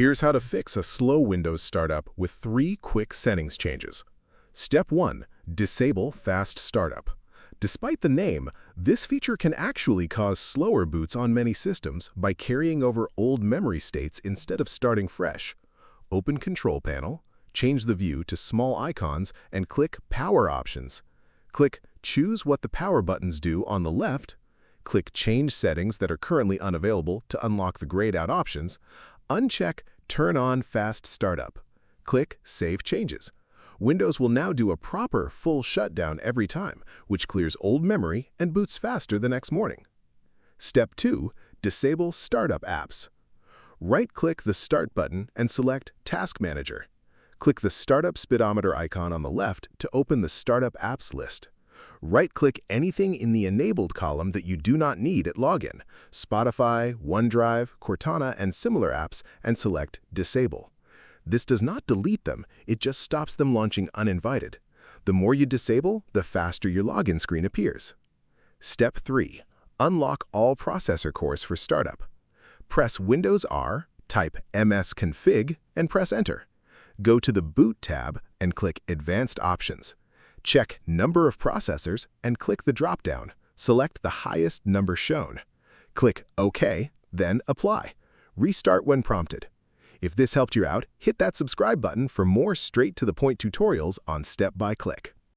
Here's how to fix a slow Windows startup with 3 quick settings changes. Step 1. Disable Fast Startup. Despite the name, this feature can actually cause slower boots on many systems by carrying over old memory states instead of starting fresh. Open Control Panel, change the view to small icons, and click Power Options. Click Choose what the power buttons do on the left. Click Change settings that are currently unavailable to unlock the grayed out options. Uncheck Turn on Fast Startup. Click Save Changes. Windows will now do a proper full shutdown every time, which clears old memory and boots faster the next morning. Step 2. Disable Startup Apps. Right-click the Start button and select Task Manager. Click the Startup Speedometer icon on the left to open the Startup Apps list. Right-click anything in the Enabled column that you do not need at login, Spotify, OneDrive, Cortana, and similar apps, and select Disable. This does not delete them, it just stops them launching uninvited. The more you disable, the faster your login screen appears. Step 3. Unlock all processor cores for startup. Press Windows R, type msconfig, and press Enter. Go to the Boot tab and click Advanced Options. Check Number of Processors and click the drop-down. Select the highest number shown. Click OK, then Apply. Restart when prompted. If this helped you out, hit that subscribe button for more straight-to-the-point tutorials on Step by Click.